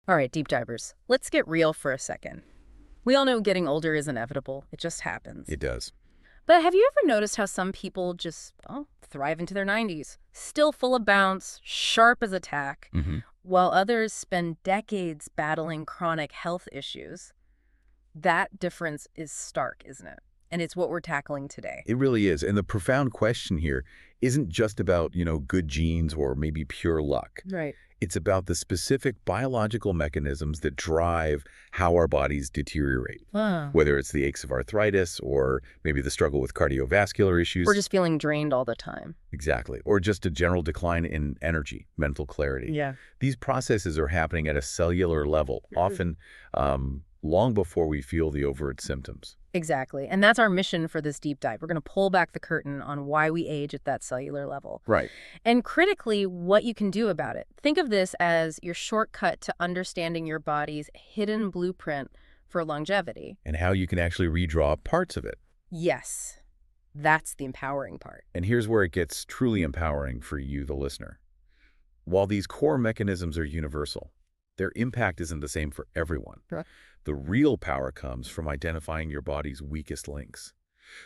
All right, deep divers, let's get real for a second. We all know getting older is inevitable. It just happens. It does. But have you ever noticed how some people just, thrive into their 90s, still full of bounce, sharp as a tack, hmm while others spend decades battling chronic health issues? That difference is stark, isn't it? And it's what we're tackling today. It really is. And the profound question here isn't just about, good genes or maybe pure luck. Right. It's about the specific biological mechanisms that drive how our bodies deteriorate, Wow. whether it's the aches of arthritis or maybe the struggle with cardiovascular We're issues. just feeling drained all the time. Exactly. Or just a general decline in energy, mental clarity. Yeah. These processes are happening at a cellular level, often long before we feel the overt symptoms. Exactly. And that's our mission for this deep dive. We're going to pull back the curtain on why we age at that cellular level. Right. And critically, what you can do about it. Think of this as your shortcut to understanding your body's hidden blueprint for longevity. And how you can actually redraw parts of it. Yes, that's the empowering part. And here's where it gets truly empowering for you, the listener. While these core mechanisms are universal, their impact isn't the same for everyone. Sure. The real power comes from identifying your body's weakest links.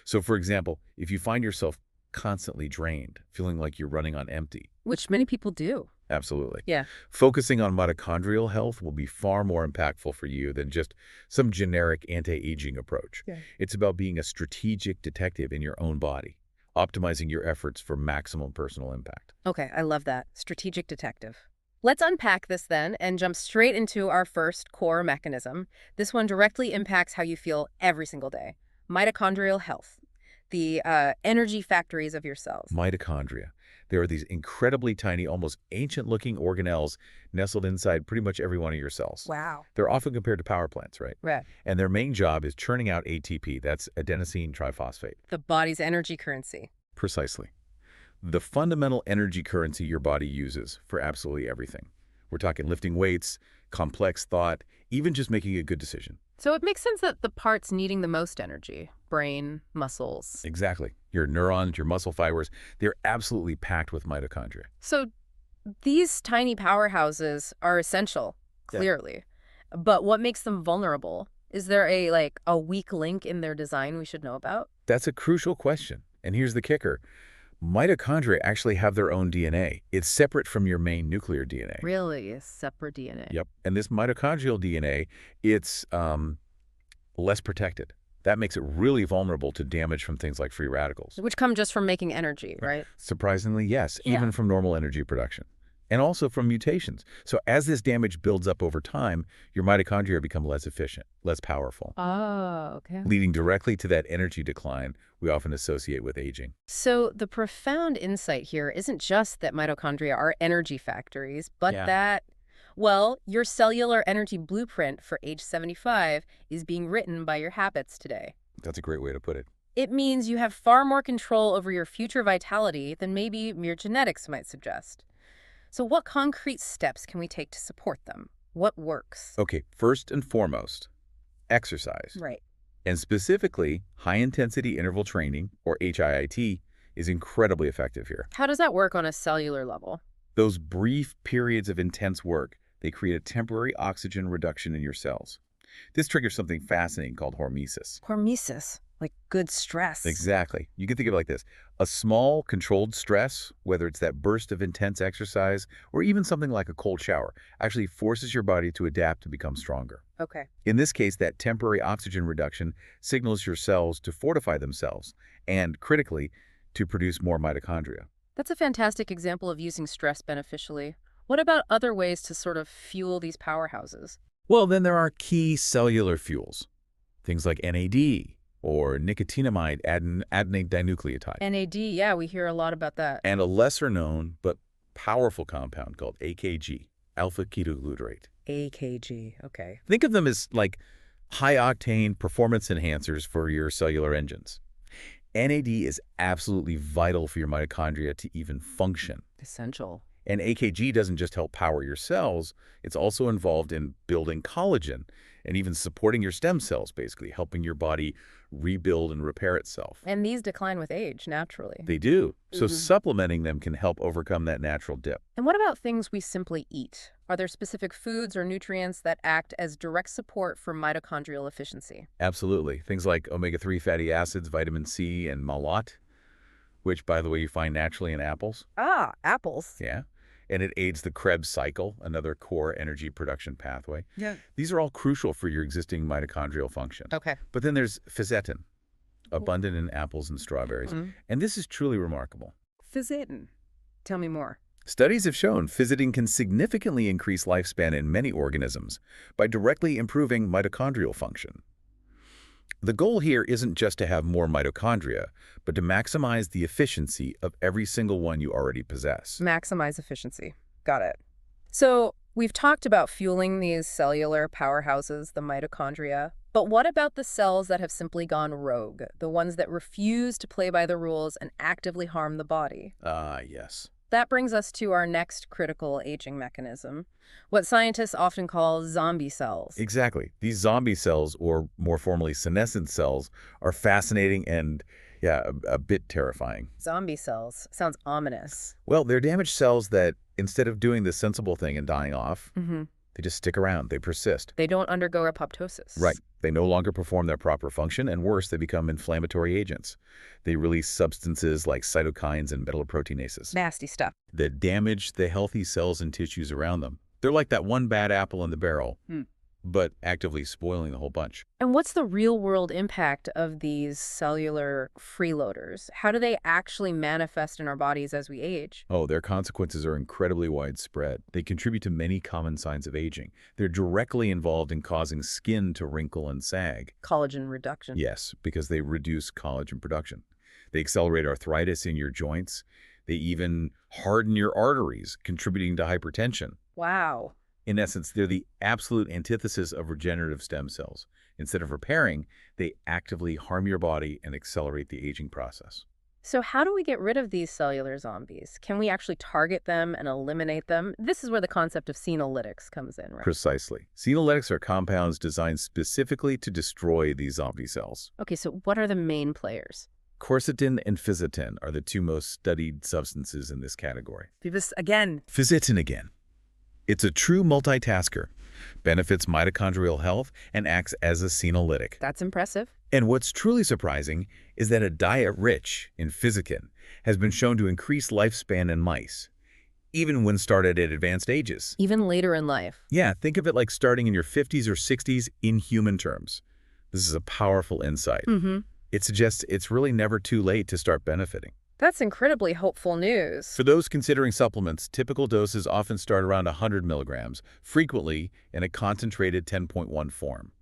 So, for example, if you find yourself constantly drained, feeling like you're running on empty, Which many people do. absolutely. Yeah. Focusing on mitochondrial health will be far more impactful for you than just some generic anti-aging approach. Yeah. It's about being a strategic detective in your own body, optimizing your efforts for maximum personal impact. Okay, I love that. Strategic detective. Let's unpack this then and jump straight into our first core mechanism. This one directly impacts how you feel every single day. Mitochondrial health, the energy factories of your cells. Mitochondria. There are these incredibly tiny, almost ancient-looking organelles nestled inside pretty much every one of your cells. Wow. They're often compared to power plants, right? Right. And their main job is churning out ATP, that's adenosine triphosphate. The body's energy currency. Precisely. The fundamental energy currency your body uses for absolutely everything. We're talking lifting weights, complex thought, even just making a good decision. So it makes sense that the parts needing the most energy, brain, muscles. Exactly. Your neurons, your muscle fibers, they're absolutely packed with mitochondria. So these tiny powerhouses are essential, Yeah. clearly. But what makes them vulnerable? Is there a weak link in their design we should know about? That's a crucial question. And here's the kicker. Mitochondria actually have their own DNA. It's separate from your main nuclear DNA. Really, a separate DNA. Yep. And this mitochondrial DNA, it's less protected. That makes it really vulnerable to damage from things like free radicals. Which come just from making energy, right? Surprisingly, yes, Yeah. even from normal energy production. And also from mutations. So as this damage builds up over time, your mitochondria become less efficient, less powerful, Oh, okay. leading directly to that energy decline we often associate with aging. So the profound insight here isn't just that mitochondria are energy factories, but Yeah. that, well, your cellular energy blueprint for age 75 is being written by your habits today. That's a great way to put it. It means you have far more control over your future vitality than maybe mere genetics might suggest. So what concrete steps can we take to support them? What works? Okay, first and foremost, exercise. Right. And specifically, high-intensity interval training, or HIIT, is incredibly effective here. How does that work on a cellular level? Those brief periods of intense work, they create a temporary oxygen reduction in your cells. This triggers something fascinating called hormesis. Hormesis, like good stress. Exactly. You can think of it like this. A small, controlled stress, whether it's that burst of intense exercise or even something like a cold shower, actually forces your body to adapt to become stronger. Okay. In this case, that temporary oxygen reduction signals your cells to fortify themselves and, critically, to produce more mitochondria. That's a fantastic example of using stress beneficially. What about other ways to sort of fuel these powerhouses? Well, then there are key cellular fuels, things like NAD or nicotinamide adenine dinucleotide, NAD, yeah, we hear a lot about that. and a lesser-known but powerful compound called AKG, alpha-ketoglutarate. AKG, okay. Think of them as like high-octane performance enhancers for your cellular engines. NAD is absolutely vital for your mitochondria to even function. Essential. And AKG doesn't just help power your cells, it's also involved in building collagen and even supporting your stem cells, basically, helping your body rebuild and repair itself. And these decline with age, naturally. They do. So Hmm. supplementing them can help overcome that natural dip. And what about things we simply eat? Are there specific foods or nutrients that act as direct support for mitochondrial efficiency? Absolutely. Things like omega-3 fatty acids, vitamin C, and malate, which, by the way, you find naturally in apples. Ah, apples. Yeah. And it aids the Krebs cycle, another core energy production pathway. Yeah. These are all crucial for your existing mitochondrial function. Okay. But then there's fisetin, abundant in apples and strawberries. Mm. And this is truly remarkable. Fisetin. Tell me more. Studies have shown fisetin can significantly increase lifespan in many organisms by directly improving mitochondrial function. The goal here isn't just to have more mitochondria, but to maximize the efficiency of every single one you already possess. Maximize efficiency. Got it. So we've talked about fueling these cellular powerhouses, the mitochondria. But what about the cells that have simply gone rogue, the ones that refuse to play by the rules and actively harm the body? Yes. That brings us to our next critical aging mechanism, what scientists often call zombie cells. Exactly. These zombie cells, or more formally senescent cells, are fascinating and, yeah, a bit terrifying. Zombie cells. Sounds ominous. Well, they're damaged cells that, instead of doing the sensible thing and dying off, Mm-hmm. they just stick around. They persist. They don't undergo apoptosis. Right. They no longer perform their proper function, and worse, they become inflammatory agents. They release substances like cytokines and metalloproteinases Nasty stuff. that damage the healthy cells and tissues around them. They're like that one bad apple in the barrel, but actively spoiling the whole bunch. And what's the real-world impact of these cellular freeloaders? How do they actually manifest in our bodies as we age? Oh, their consequences are incredibly widespread. They contribute to many common signs of aging. They're directly involved in causing skin to wrinkle and sag. Collagen reduction. Yes, because they reduce collagen production. They accelerate arthritis in your joints. They even harden your arteries, contributing to hypertension. Wow. In essence, they're the absolute antithesis of regenerative stem cells. Instead of repairing, they actively harm your body and accelerate the aging process. So how do we get rid of these cellular zombies? Can we actually target them and eliminate them? This is where the concept of senolytics comes in, right? Precisely. Senolytics are compounds designed specifically to destroy these zombie cells. Okay, so what are the main players? Quercetin and fisetin are the two most studied substances in this category. This again. Fisetin again. It's a true multitasker, benefits mitochondrial health, and acts as a senolytic. That's impressive. And what's truly surprising is that a diet rich in fisetin has been shown to increase lifespan in mice, even when started at advanced ages. Even later in life. Yeah, think of it like starting in your 50s or 60s in human terms. This is a powerful insight. Mm-hmm. It suggests it's really never too late to start benefiting. That's incredibly hopeful news. For those considering supplements, typical doses often start around 100 milligrams, frequently in a concentrated 10.1 form.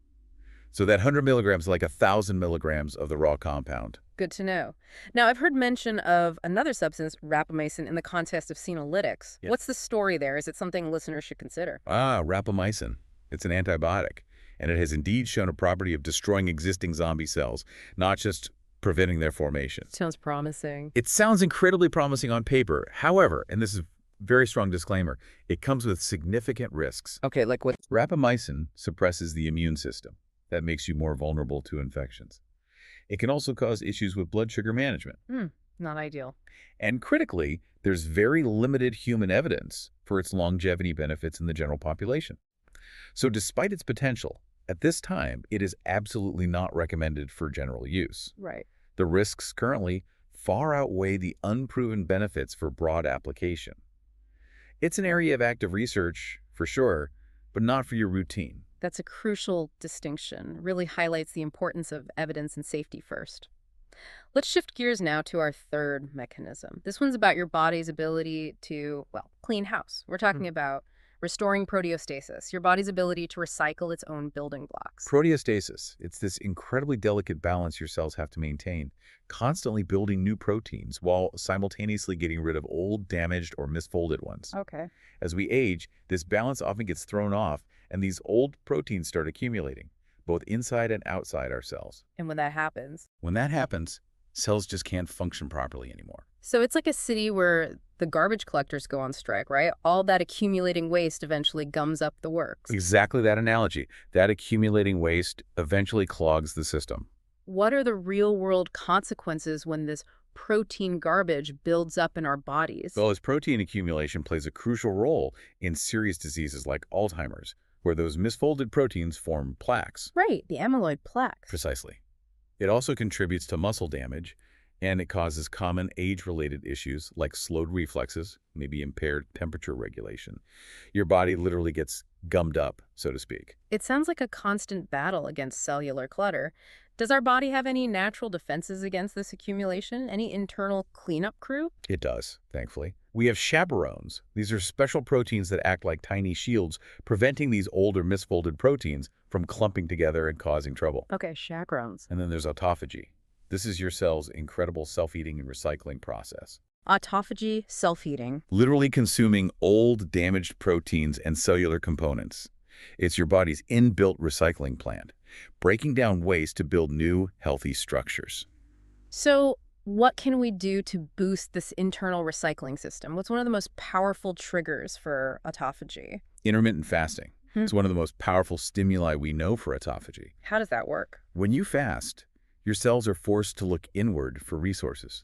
So that 100 milligrams is like 1,000 milligrams of the raw compound. Good to know. Now, I've heard mention of another substance, rapamycin, in the context of senolytics. Yeah. What's the story there? Is it something listeners should consider? Rapamycin. It's an antibiotic, and it has indeed shown a property of destroying existing zombie cells, not just preventing their formation. Sounds promising. It sounds incredibly promising on paper. However, and this is a very strong disclaimer, it comes with significant risks. Okay, like what? Rapamycin suppresses the immune system. That makes you more vulnerable to infections. It can also cause issues with blood sugar management. Not ideal. And critically, there's very limited human evidence for its longevity benefits in the general population. So despite its potential, at this time, it is absolutely not recommended for general use. Right. The risks currently far outweigh the unproven benefits for broad application. It's an area of active research, for sure, but not for your routine. That's a crucial distinction. Really highlights the importance of evidence and safety first. Let's shift gears now to our third mechanism. This one's about your body's ability to, well, clean house. We're talking about restoring proteostasis, your body's ability to recycle its own building blocks. Proteostasis, it's this incredibly delicate balance your cells have to maintain, constantly building new proteins while simultaneously getting rid of old, damaged, or misfolded ones. Okay. As we age, this balance often gets thrown off, and these old proteins start accumulating, both inside and outside our cells. And when that happens? When that happens, cells just can't function properly anymore. So it's like a city where the garbage collectors go on strike, right? All that accumulating waste eventually gums up the works. Exactly that analogy. That accumulating waste eventually clogs the system. What are the real-world consequences when this protein garbage builds up in our bodies? Well, as protein accumulation plays a crucial role in serious diseases like Alzheimer's, where those misfolded proteins form plaques. Right, the amyloid plaques. Precisely. It also contributes to muscle damage, and it causes common age-related issues like slowed reflexes, maybe impaired temperature regulation. Your body literally gets gummed up, so to speak. It sounds like a constant battle against cellular clutter. Does our body have any natural defenses against this accumulation? Any internal cleanup crew? It does, thankfully. We have chaperones. These are special proteins that act like tiny shields, preventing these older misfolded proteins from clumping together and causing trouble. Okay, chaperones. And then there's autophagy. This is your cell's incredible self-eating and recycling process. Autophagy, self-eating. Literally consuming old, damaged proteins and cellular components. It's your body's inbuilt recycling plant, breaking down waste to build new, healthy structures. So, what can we do to boost this internal recycling system? What's one of the most powerful triggers for autophagy? Intermittent fasting is one of the most powerful stimuli we know for autophagy. How does that work? When you fast, your cells are forced to look inward for resources.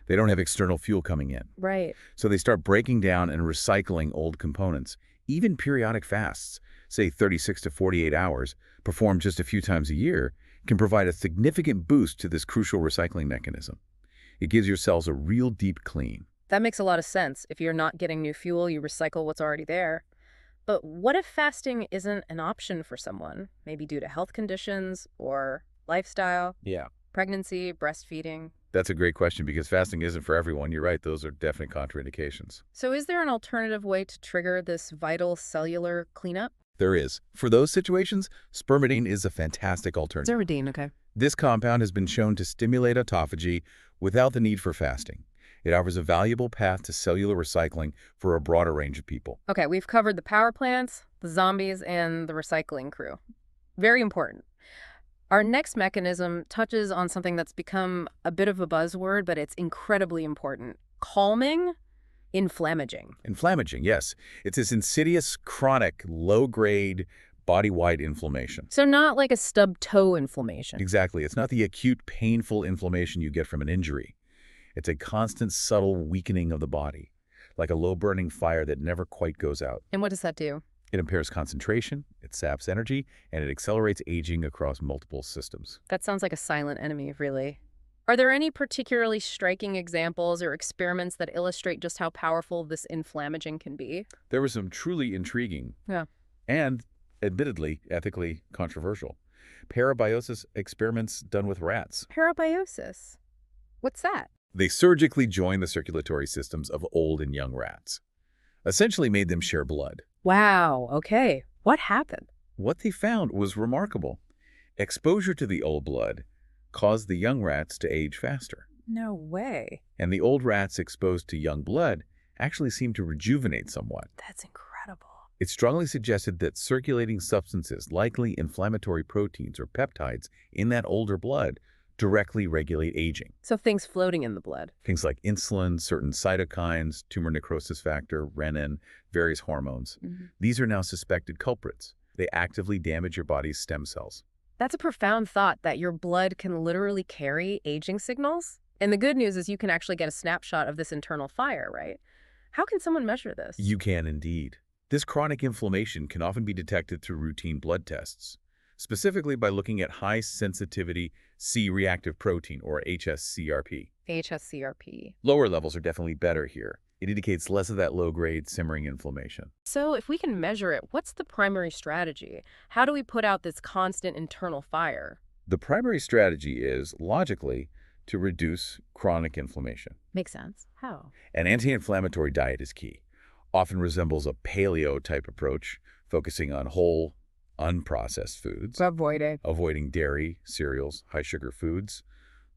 They don't have external fuel coming in. Right. So they start breaking down and recycling old components. Even periodic fasts, say 36 to 48 hours, performed just a few times a year, can provide a significant boost to this crucial recycling mechanism. It gives your cells a real deep clean. That makes a lot of sense. If you're not getting new fuel, you recycle what's already there. But what if fasting isn't an option for someone? Maybe due to health conditions or lifestyle, Yeah. pregnancy, breastfeeding? That's a great question because fasting isn't for everyone. You're right. Those are definite contraindications. So is there an alternative way to trigger this vital cellular cleanup? There is. For those situations, spermidine is a fantastic alternative. Zerodine, okay. This compound has been shown to stimulate autophagy without the need for fasting. It offers a valuable path to cellular recycling for a broader range of people. Okay, we've covered the power plants, the zombies, and the recycling crew. Very important. Our next mechanism touches on something that's become a bit of a buzzword, but it's incredibly important. Calming, inflammaging. Inflammaging, yes. It's this insidious, chronic, low-grade, body-wide inflammation. So not like a stub toe inflammation. Exactly. It's not the acute, painful inflammation you get from an injury. It's a constant, subtle weakening of the body, like a low-burning fire that never quite goes out. And what does that do? It impairs concentration, it saps energy, and it accelerates aging across multiple systems. That sounds like a silent enemy, really. Are there any particularly striking examples or experiments that illustrate just how powerful this inflammaging can be? There were some truly intriguing and, admittedly, ethically controversial parabiosis experiments done with rats. Parabiosis. What's that? They surgically joined the circulatory systems of old and young rats, essentially made them share blood. Wow, okay. What happened? What they found was remarkable. Exposure to the old blood caused the young rats to age faster. No way. And the old rats exposed to young blood actually seemed to rejuvenate somewhat. That's incredible. It strongly suggested that circulating substances, likely inflammatory proteins or peptides in that older blood, directly regulate aging. So things floating in the blood. Things like insulin, certain cytokines, tumor necrosis factor, renin, various hormones. These are now suspected culprits. They actively damage your body's stem cells. That's a profound thought, that your blood can literally carry aging signals. And the good news is you can actually get a snapshot of this internal fire, right? How can someone measure this? You can indeed. This chronic inflammation can often be detected through routine blood tests, specifically by looking at high-sensitivity C-reactive protein, or HSCRP. HSCRP. Lower levels are definitely better here. It indicates less of that low-grade simmering inflammation. So if we can measure it, what's the primary strategy? How do we put out this constant internal fire? The primary strategy is, logically, to reduce chronic inflammation. Makes sense. How? An anti-inflammatory diet is key. Often resembles a paleo-type approach, focusing on whole, unprocessed foods. Avoiding dairy, cereals, high-sugar foods.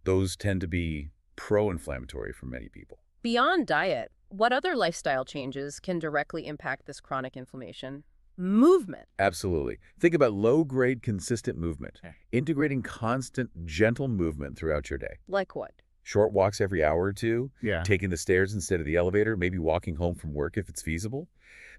Those tend to be pro-inflammatory for many people. Beyond diet, what other lifestyle changes can directly impact this chronic inflammation? Movement. Absolutely. Think about low-grade, consistent movement. Integrating constant, gentle movement throughout your day. Like what? Short walks every hour or two, Yeah. taking the stairs instead of the elevator, maybe walking home from work if it's feasible.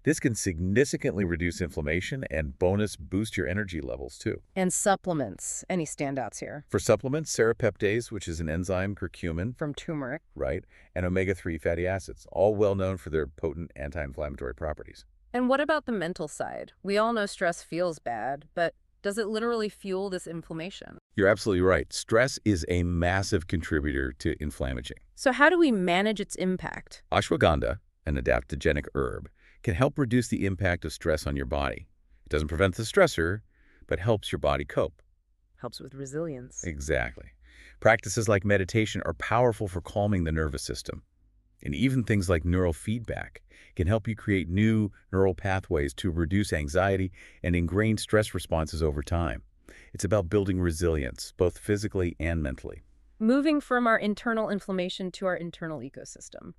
This can significantly reduce inflammation and bonus boost your energy levels too. And supplements. Any standouts here? For supplements, serapeptase, which is an enzyme, curcumin, From turmeric. right, and omega-3 fatty acids, all well known for their potent anti-inflammatory properties. And what about the mental side? We all know stress feels bad, but does it literally fuel this inflammation? You're absolutely right. Stress is a massive contributor to inflammation. So how do we manage its impact? Ashwagandha, an adaptogenic herb, can help reduce the impact of stress on your body. It doesn't prevent the stressor, but helps your body cope. Helps with resilience. Exactly. Practices like meditation are powerful for calming the nervous system. And even things like neurofeedback can help you create new neural pathways to reduce anxiety and ingrained stress responses over time. It's about building resilience, both physically and mentally. Moving from our internal inflammation to our internal ecosystem.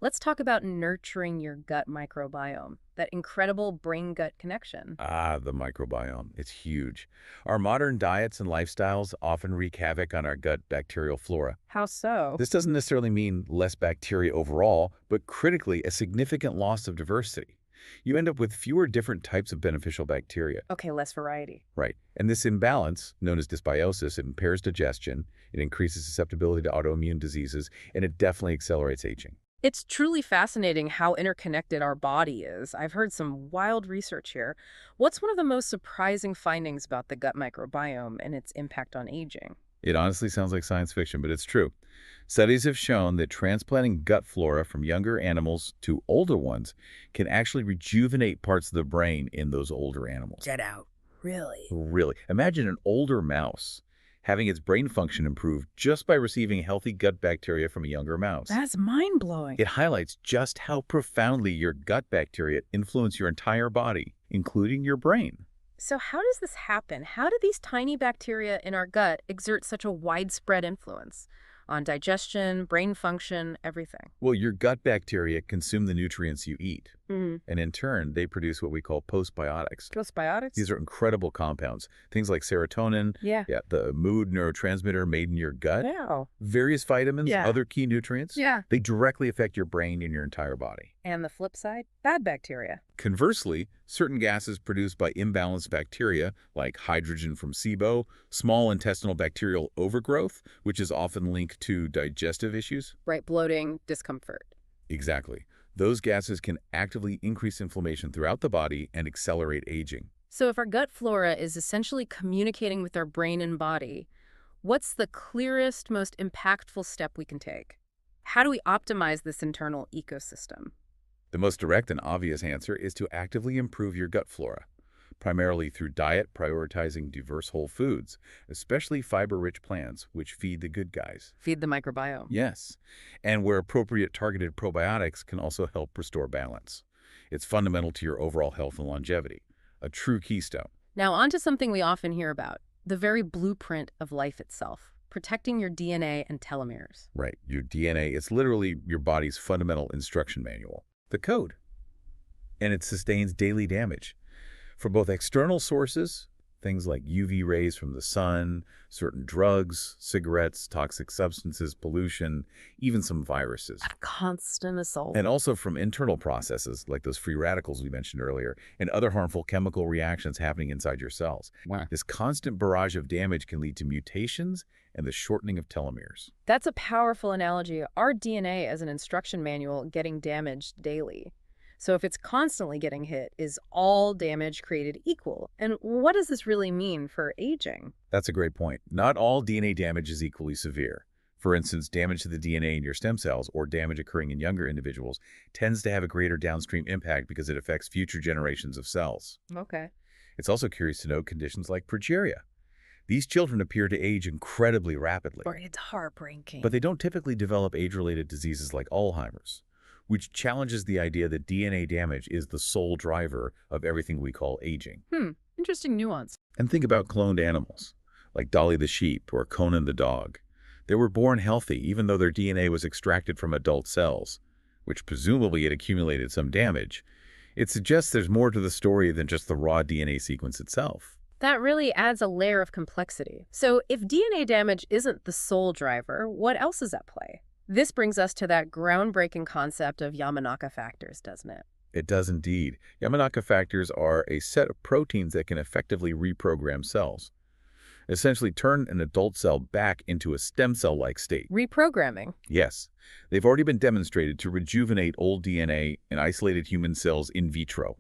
Let's talk about nurturing your gut microbiome, that incredible brain-gut connection. The microbiome. It's huge. Our modern diets and lifestyles often wreak havoc on our gut bacterial flora. How so? This doesn't necessarily mean less bacteria overall, but critically, a significant loss of diversity. You end up with fewer different types of beneficial bacteria. Okay, less variety. Right. And this imbalance, known as dysbiosis, it impairs digestion, it increases susceptibility to autoimmune diseases, and it definitely accelerates aging. It's truly fascinating how interconnected our body is. I've heard some wild research here. What's one of the most surprising findings about the gut microbiome and its impact on aging? It honestly sounds like science fiction, but it's true. Studies have shown that transplanting gut flora from younger animals to older ones can actually rejuvenate parts of the brain in those older animals. Get out. Really? Really. Imagine an older mouse having its brain function improved just by receiving healthy gut bacteria from a younger mouse. That's mind-blowing. It highlights just how profoundly your gut bacteria influence your entire body, including your brain. So how does this happen? How do these tiny bacteria in our gut exert such a widespread influence on digestion, brain function, everything? Well, your gut bacteria consume the nutrients you eat, Mm-hmm. and in turn, they produce what we call postbiotics. Postbiotics? These are incredible compounds, things like serotonin, Yeah. the mood neurotransmitter made in your gut, Wow. various vitamins, Yeah. other key nutrients. Yeah. They directly affect your brain and your entire body. And the flip side? Bad bacteria. Conversely, certain gases produced by imbalanced bacteria, like hydrogen from SIBO, small intestinal bacterial overgrowth, which is often linked to digestive issues. Right, bloating, discomfort. Exactly. Those gases can actively increase inflammation throughout the body and accelerate aging. So if our gut flora is essentially communicating with our brain and body, what's the clearest, most impactful step we can take? How do we optimize this internal ecosystem? The most direct and obvious answer is to actively improve your gut flora, primarily through diet prioritizing diverse whole foods, especially fiber-rich plants, which feed the good guys. Feed the microbiome. Yes, and where appropriate targeted probiotics can also help restore balance. It's fundamental to your overall health and longevity, a true keystone. Now on to something we often hear about, the very blueprint of life itself, protecting your DNA and telomeres. Right, your DNA is literally your body's fundamental instruction manual, the code. And it sustains daily damage from both external sources, things like UV rays from the sun, certain drugs, cigarettes, toxic substances, pollution, even some viruses. A constant assault. And also from internal processes like those free radicals we mentioned earlier and other harmful chemical reactions happening inside your cells. Wow. This constant barrage of damage can lead to mutations and the shortening of telomeres. That's a powerful analogy. Our DNA as an instruction manual getting damaged daily. So if it's constantly getting hit, is all damage created equal? And what does this really mean for aging? That's a great point. Not all DNA damage is equally severe. For instance, damage to the DNA in your stem cells or damage occurring in younger individuals tends to have a greater downstream impact because it affects future generations of cells. Okay. It's also curious to note conditions like progeria. These children appear to age incredibly rapidly, Or it's heartbreaking. but they don't typically develop age-related diseases like Alzheimer's, which challenges the idea that DNA damage is the sole driver of everything we call aging. Interesting nuance. And think about cloned animals, like Dolly the sheep or Conan the dog. They were born healthy even though their DNA was extracted from adult cells, which presumably had accumulated some damage. It suggests there's more to the story than just the raw DNA sequence itself. That really adds a layer of complexity. So if DNA damage isn't the sole driver, what else is at play? This brings us to that groundbreaking concept of Yamanaka factors, doesn't it? It does indeed. Yamanaka factors are a set of proteins that can effectively reprogram cells, essentially turn an adult cell back into a stem cell-like state. Reprogramming. Yes, they've already been demonstrated to rejuvenate old DNA in isolated human cells in vitro,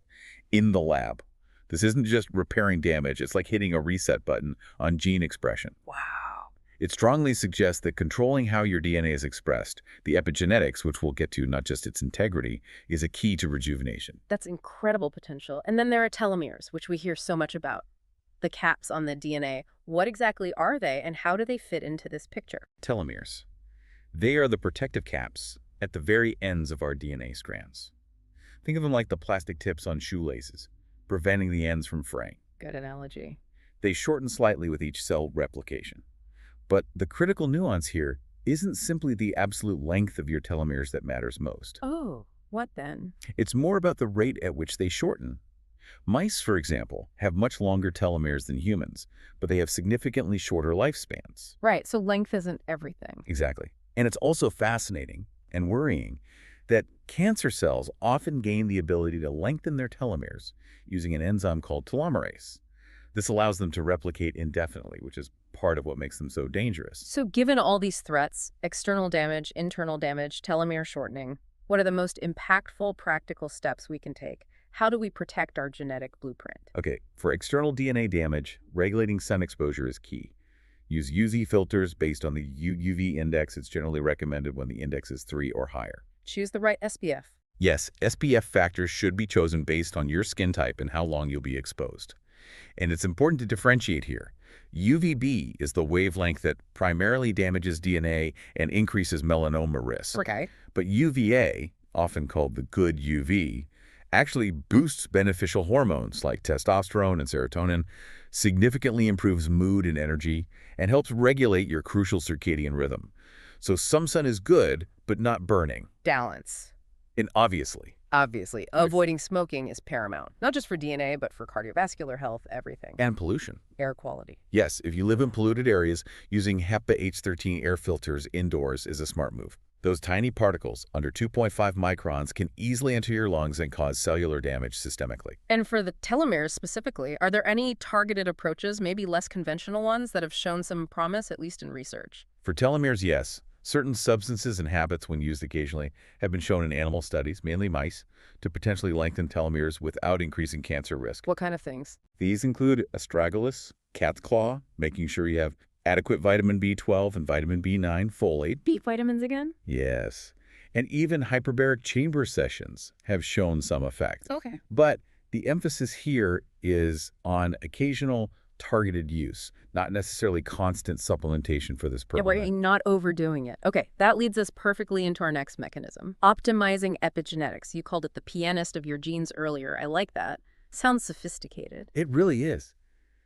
in the lab. This isn't just repairing damage, it's like hitting a reset button on gene expression. Wow. It strongly suggests that controlling how your DNA is expressed, the epigenetics, which we'll get to, not just its integrity, is a key to rejuvenation. That's incredible potential. And then there are telomeres, which we hear so much about. The caps on the DNA. What exactly are they, and how do they fit into this picture? Telomeres. They are the protective caps at the very ends of our DNA strands. Think of them like the plastic tips on shoelaces, preventing the ends from fraying. Good analogy. They shorten slightly with each cell replication. But the critical nuance here isn't simply the absolute length of your telomeres that matters most. Oh, what then? It's more about the rate at which they shorten. Mice, for example, have much longer telomeres than humans, but they have significantly shorter lifespans. Right, so length isn't everything. Exactly. And it's also fascinating and worrying that cancer cells often gain the ability to lengthen their telomeres using an enzyme called telomerase. This allows them to replicate indefinitely, which is part of what makes them so dangerous. So given all these threats, external damage, internal damage, telomere shortening, what are the most impactful practical steps we can take? How do we protect our genetic blueprint? Okay, for external DNA damage, regulating sun exposure is key. Use UV filters based on the UV index. It's generally recommended when the index is 3 or higher. Choose the right SPF. Yes, SPF factors should be chosen based on your skin type and how long you'll be exposed. And it's important to differentiate here. UVB is the wavelength that primarily damages DNA and increases melanoma risk. Okay. But UVA, often called the good UV, actually boosts beneficial hormones like testosterone and serotonin, significantly improves mood and energy, and helps regulate your crucial circadian rhythm. So some sun is good, but not burning. Balance. And obviously, avoiding smoking is paramount, not just for DNA, but for cardiovascular health, everything. and pollution. Air quality. Yes, if you live in polluted areas, using HEPA H13 air filters indoors is a smart move. Those tiny particles, under 2.5 microns, can easily enter your lungs and cause cellular damage systemically. And for the telomeres specifically, are there any targeted approaches, maybe less conventional ones, that have shown some promise, at least in research? For telomeres, yes. Certain substances and habits, when used occasionally, have been shown in animal studies, mainly mice, to potentially lengthen telomeres without increasing cancer risk. What kind of things? These include astragalus, cat's claw, making sure you have adequate vitamin B12 and vitamin B9, folate. B vitamins again? Yes. And even hyperbaric chamber sessions have shown some effect. Okay. But the emphasis here is on occasional targeted use, not necessarily constant supplementation for this Yeah, purpose. we're not overdoing it. Okay, that leads us perfectly into our next mechanism. Optimizing epigenetics. You called it the pianist of your genes earlier. I like that. Sounds sophisticated. It really is.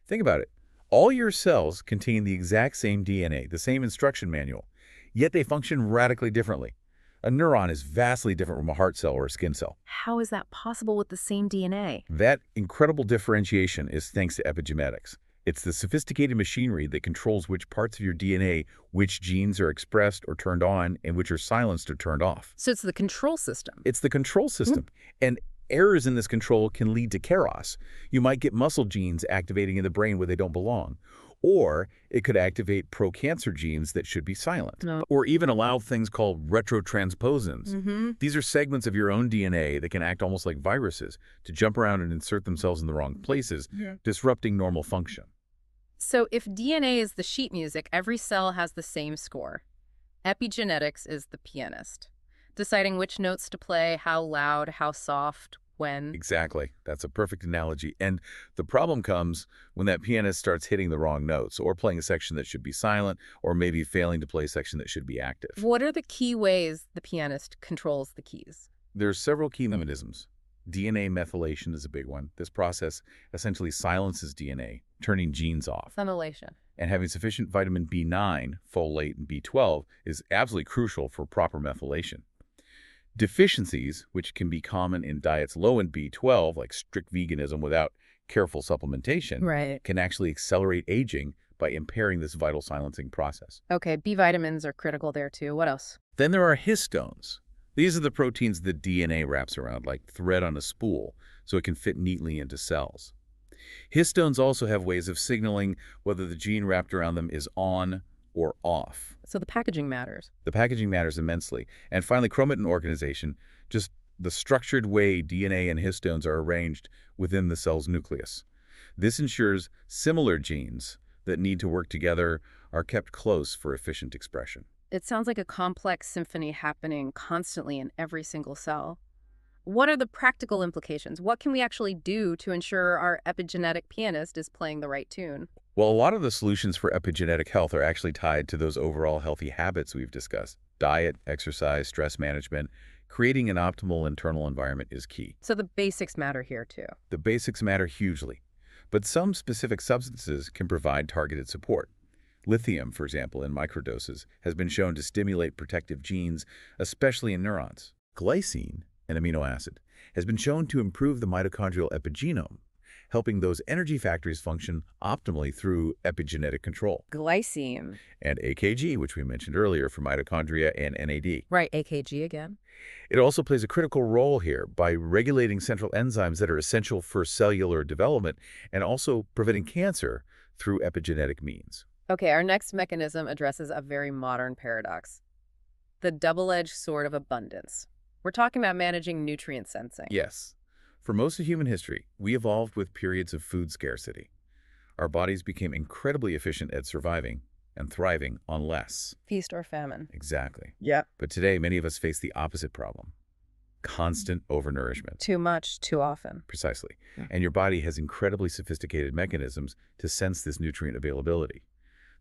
Think about it. All your cells contain the exact same DNA, the same instruction manual, yet they function radically differently. A neuron is vastly different from a heart cell or a skin cell. How is that possible with the same DNA? That incredible differentiation is thanks to epigenetics. It's the sophisticated machinery that controls which parts of your DNA, which genes are expressed or turned on, and which are silenced or turned off. So it's the control system. It's the control system. And errors in this control can lead to chaos. You might get muscle genes activating in the brain where they don't belong. Or it could activate pro-cancer genes that should be silent. No. Or even allow things called retrotransposons. Mm-hmm. These are segments of your own DNA that can act almost like viruses to jump around and insert themselves in the wrong places, disrupting normal function. So if DNA is the sheet music, every cell has the same score. Epigenetics is the pianist, deciding which notes to play, how loud, how soft, when. Exactly. That's a perfect analogy. And the problem comes when that pianist starts hitting the wrong notes or playing a section that should be silent or maybe failing to play a section that should be active. What are the key ways the pianist controls the keys? There's several key mechanisms. DNA methylation is a big one. This process essentially silences DNA, turning genes off. Ventilation. And having sufficient vitamin B9, folate, and B12 is absolutely crucial for proper methylation. Deficiencies, which can be common in diets low in B12, like strict veganism without Careful supplementation Right. can actually accelerate aging by impairing this vital silencing process. Okay, B vitamins are critical there too. What else? Then there are histones. These are the proteins that DNA wraps around like thread on a spool, so it can fit neatly into cells. Histones also have ways of signaling whether the gene wrapped around them is on or off. So the packaging matters. The packaging matters immensely. And finally, chromatin organization, just the structured way DNA and histones are arranged within the cell's nucleus. This ensures similar genes that need to work together are kept close for efficient expression. It sounds like a complex symphony happening constantly in every single cell. What are the practical implications? What can we actually do to ensure our epigenetic pianist is playing the right tune? Well, a lot of the solutions for epigenetic health are actually tied to those overall healthy habits we've discussed. Diet, exercise, stress management, creating an optimal internal environment is key. So the basics matter here too. The basics matter hugely, but some specific substances can provide targeted support. Lithium, for example, in microdoses, has been shown to stimulate protective genes, especially in neurons. Glycine, an amino acid, has been shown to improve the mitochondrial epigenome, helping those energy factories function optimally through epigenetic control. Glycine. And AKG, which we mentioned earlier for mitochondria and NAD. Right, AKG again. It also plays a critical role here by regulating central enzymes that are essential for cellular development and also preventing cancer through epigenetic means. Okay, our next mechanism addresses a very modern paradox. The double-edged sword of abundance. We're talking about managing nutrient sensing. Yes. For most of human history, we evolved with periods of food scarcity. Our bodies became incredibly efficient at surviving and thriving on less. Feast or famine. Exactly. Yeah. But today, many of us face the opposite problem. Constant overnourishment. Too much, too often. Precisely. Yeah. And your body has incredibly sophisticated mechanisms to sense this nutrient availability.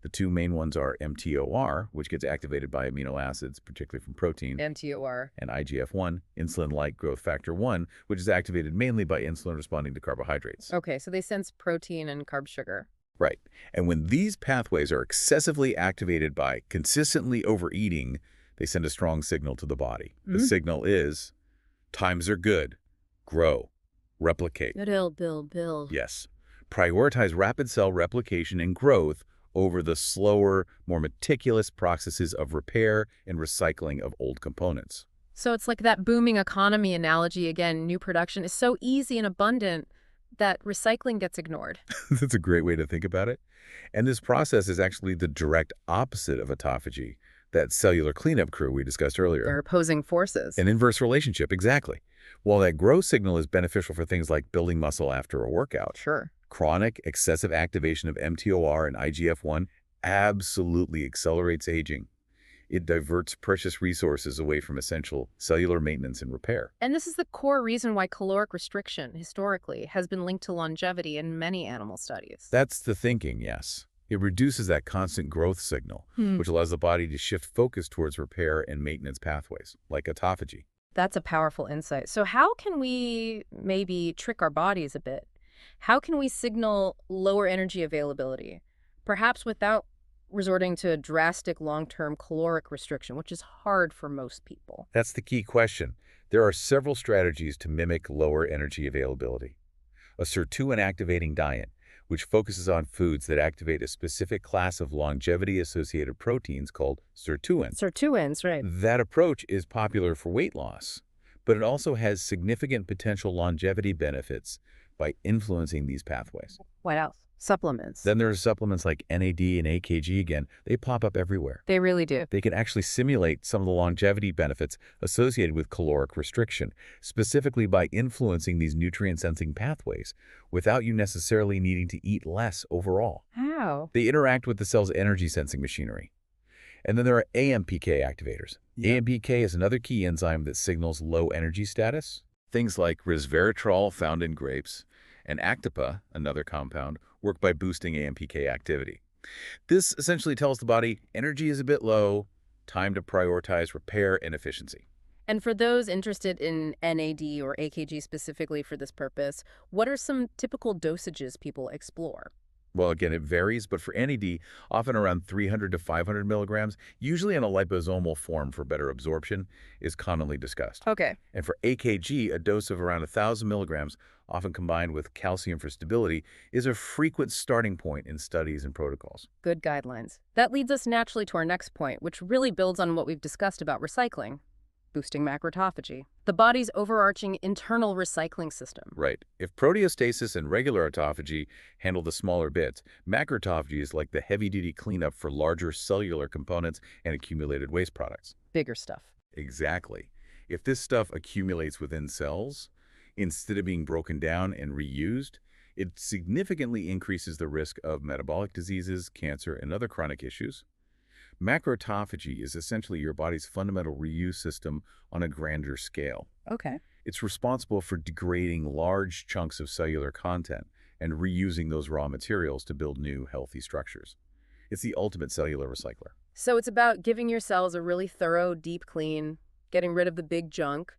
The two main ones are mTOR, which gets activated by amino acids, particularly from protein, mTOR. and IGF-1, insulin-like growth factor 1, which is activated mainly by insulin responding to carbohydrates. Okay, so they sense protein and carb sugar. Right. And when these pathways are excessively activated by consistently overeating, they send a strong signal to the body. The signal is, times are good, grow, replicate. Build. Yes. Prioritize rapid cell replication and growth over the slower, more meticulous processes of repair and recycling of old components. So it's like that booming economy analogy again. New production is so easy and abundant that recycling gets ignored. That's a great way to think about it. And this process is actually the direct opposite of autophagy, that cellular cleanup crew we discussed earlier. They're opposing forces. An inverse relationship, exactly. While that growth signal is beneficial for things like building muscle after a workout, Sure. chronic excessive activation of mTOR and IGF-1 absolutely accelerates aging. It diverts precious resources away from essential cellular maintenance and repair. And this is the core reason why caloric restriction, historically, has been linked to longevity in many animal studies. That's the thinking, yes. It reduces that constant growth signal, which allows the body to shift focus towards repair and maintenance pathways, like autophagy. That's a powerful insight. So how can we maybe trick our bodies a bit? How can we signal lower energy availability, perhaps without resorting to drastic long-term caloric restriction, which is hard for most people? That's the key question. There are several strategies to mimic lower energy availability. A sirtuin-activating diet, which focuses on foods that activate a specific class of longevity-associated proteins called sirtuins. Sirtuins, right. That approach is popular for weight loss, but it also has significant potential longevity benefits by influencing these pathways. What else? Supplements. Then there are supplements like NAD and AKG again. They pop up everywhere. They really do. They can actually simulate some of the longevity benefits associated with caloric restriction, specifically by influencing these nutrient-sensing pathways without you necessarily needing to eat less overall. How? They interact with the cell's energy-sensing machinery. And then there are AMPK activators. AMPK is another key enzyme that signals low energy status. Things like resveratrol found in grapes and Actipa, another compound, work by boosting AMPK activity. This essentially tells the body energy is a bit low, time to prioritize repair and efficiency. And for those interested in NAD or AKG specifically for this purpose, what are some typical dosages people explore? Well, again, it varies, but for NAD, often around 300 to 500 milligrams, usually in a liposomal form for better absorption, is commonly discussed. Okay, And for AKG, a dose of around 1,000 milligrams, often combined with calcium for stability, is a frequent starting point in studies and protocols. good guidelines. That leads us naturally to our next point, which really builds on what we've discussed about recycling, boosting macrotophagy, the body's overarching internal recycling system. Right. If proteostasis and regular autophagy handle the smaller bits, macrotophagy is like the heavy-duty cleanup for larger cellular components and accumulated waste products. Bigger stuff. Exactly. If this stuff accumulates within cells, instead of being broken down and reused, it significantly increases the risk of metabolic diseases, cancer, and other chronic issues. Macrotophagy is essentially your body's fundamental reuse system on a grander scale. Okay. It's responsible for degrading large chunks of cellular content and reusing those raw materials to build new, healthy structures. It's the ultimate cellular recycler. So it's about giving your cells a really thorough, deep clean, getting rid of the big junk.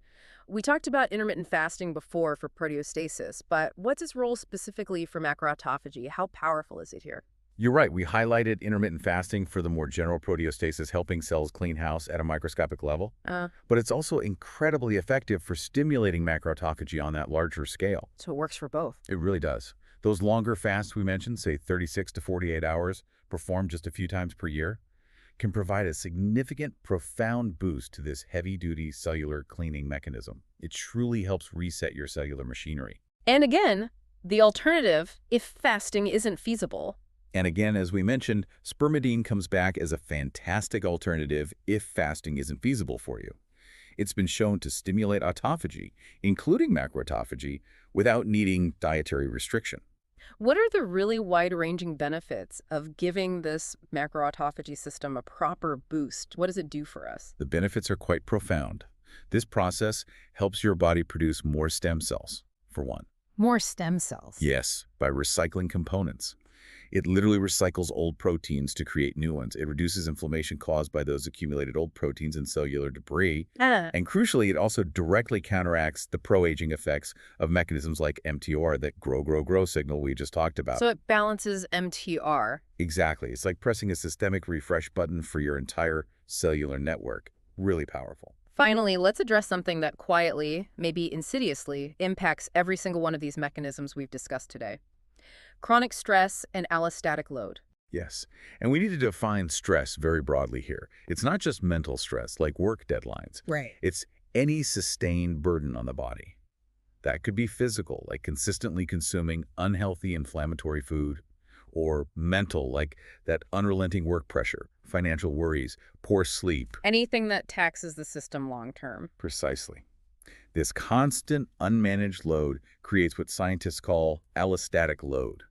We talked about intermittent fasting before for proteostasis, but what's its role specifically for macrotophagy? How powerful is it here? You're right, we highlighted intermittent fasting for the more general proteostasis, helping cells clean house at a microscopic level. But it's also incredibly effective for stimulating macrotophagy on that larger scale. So it works for both. It really does. Those longer fasts we mentioned, say 36 to 48 hours, performed just a few times per year, can provide a significant, profound boost to this heavy-duty cellular cleaning mechanism. It truly helps reset your cellular machinery. And again, the alternative, if fasting isn't feasible. And again, as we mentioned, spermidine comes back as a fantastic alternative if fasting isn't feasible for you. It's been shown to stimulate autophagy, including macrotophagy, without needing dietary restriction. What are the really wide-ranging benefits of giving this macroautophagy system a proper boost? What does it do for us? The benefits are quite profound. This process helps your body produce more stem cells, for one. More stem cells. Yes, by recycling components. It literally recycles old proteins to create new ones. It reduces inflammation caused by those accumulated old proteins and cellular debris. And crucially, it also directly counteracts the pro-aging effects of mechanisms like MTR, that grow signal we just talked about. So it balances MTR. Exactly. It's like pressing a systemic refresh button for your entire cellular network. Really powerful. Finally, let's address something that quietly, maybe insidiously, impacts every single one of these mechanisms we've discussed today. Chronic stress and allostatic load. Yes, and we need to define stress very broadly here. It's not just mental stress, like work deadlines. Right. It's any sustained burden on the body. That could be physical, like consistently consuming unhealthy inflammatory food, or mental, like that unrelenting work pressure, financial worries, poor sleep. Anything that taxes the system long term. Precisely. This constant, unmanaged load creates what scientists call allostatic load.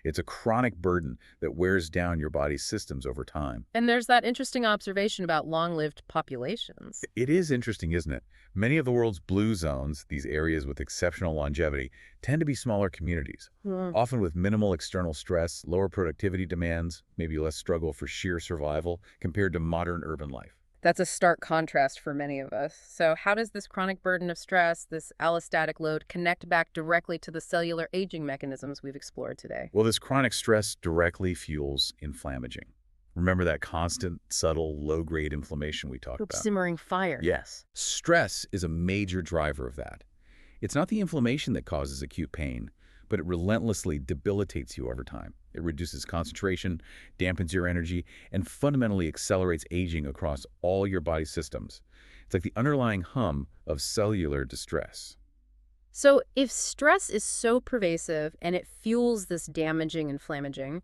It's a chronic burden that wears down your body's systems over time. And there's that interesting observation about long-lived populations. It is interesting, isn't it? Many of the world's blue zones, these areas with exceptional longevity, tend to be smaller communities, often with minimal external stress, lower productivity demands, maybe less struggle for sheer survival compared to modern urban life. That's a stark contrast for many of us. So how does this chronic burden of stress, this allostatic load, connect back directly to the cellular aging mechanisms we've explored today? Well, this chronic stress directly fuels inflammaging. Remember that constant, subtle, low-grade inflammation we talked about? Simmering fire. Yes. Stress is a major driver of that. It's not the inflammation that causes acute pain, but it relentlessly debilitates you over time. It reduces concentration, dampens your energy, and fundamentally accelerates aging across all your body systems. It's like the underlying hum of cellular distress. So if stress is so pervasive and it fuels this damaging and inflammaging,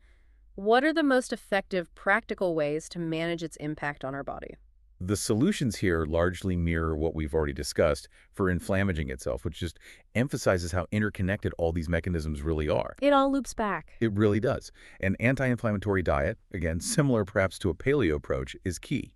what are the most effective practical ways to manage its impact on our body? The solutions here largely mirror what we've already discussed for inflammaging itself, which just emphasizes how interconnected all these mechanisms really are. It all loops back. It really does. An anti-inflammatory diet, again, similar perhaps to a paleo approach, is key.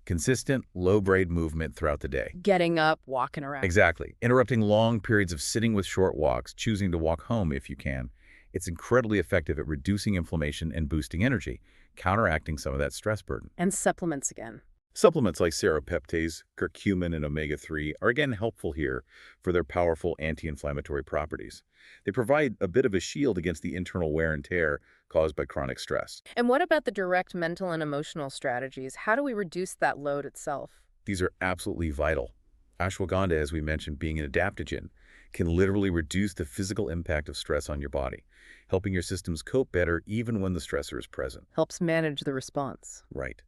Consistent, low-grade movement throughout the day. Getting up, walking around. Exactly. Interrupting long periods of sitting with short walks, choosing to walk home if you can. It's incredibly effective at reducing inflammation and boosting energy, counteracting some of that stress burden. And supplements again. Supplements like serapeptase, curcumin, and omega-3 are again helpful here for their powerful anti-inflammatory properties. They provide a bit of a shield against the internal wear and tear caused by chronic stress. And what about the direct mental and emotional strategies? How do we reduce that load itself? These are absolutely vital. Ashwagandha, as we mentioned, being an adaptogen, can literally reduce the physical impact of stress on your body, helping your systems cope better even when the stressor is present. Helps manage the response. Right.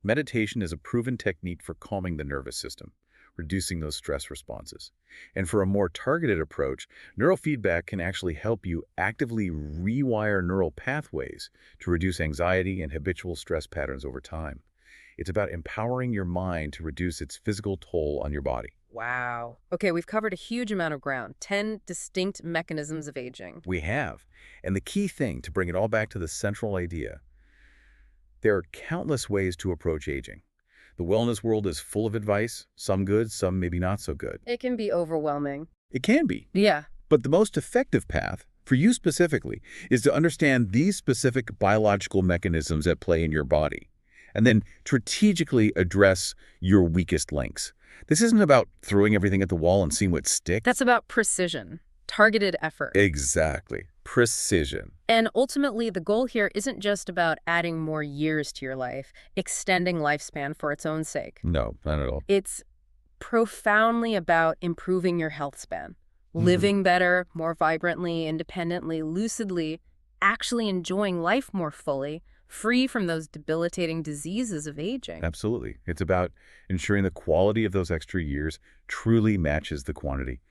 Meditation is a proven technique for calming the nervous system, reducing those stress responses. And for a more targeted approach, neurofeedback can actually help you actively rewire neural pathways to reduce anxiety and habitual stress patterns over time. It's about empowering your mind to reduce its physical toll on your body. Wow. Okay, we've covered a huge amount of ground. 10 distinct mechanisms of aging. We have. And the key thing, to bring it all back to the central idea, there are countless ways to approach aging. The wellness world is full of advice, some good, some maybe not so good. It can be overwhelming. It can be. Yeah. But the most effective path, for you specifically, is to understand these specific biological mechanisms at play in your body, and then strategically address your weakest links. This isn't about throwing everything at the wall and seeing what sticks. That's about precision, targeted effort. Exactly. Precision. And ultimately, the goal here isn't just about adding more years to your life, extending lifespan for its own sake. No, not at all. It's profoundly about improving your health span, living better, more vibrantly, independently, lucidly, actually enjoying life more fully, free from those debilitating diseases of aging. Absolutely. It's about ensuring the quality of those extra years truly matches the quantity,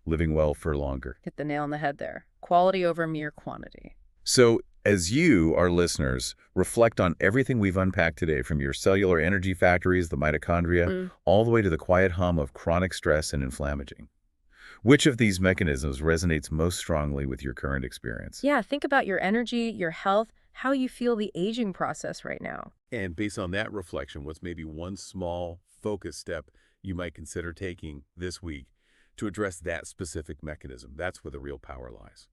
living well for longer. Hit the nail on the head there. Quality over mere quantity. So, as you, our listeners, reflect on everything we've unpacked today, from your cellular energy factories, the mitochondria, all the way to the quiet hum of chronic stress and inflammation, which of these mechanisms resonates most strongly with your current experience? Yeah, think about your energy, your health, how you feel the aging process right now. And based on that reflection, what's maybe one small focus step you might consider taking this week to address that specific mechanism? That's where the real power lies.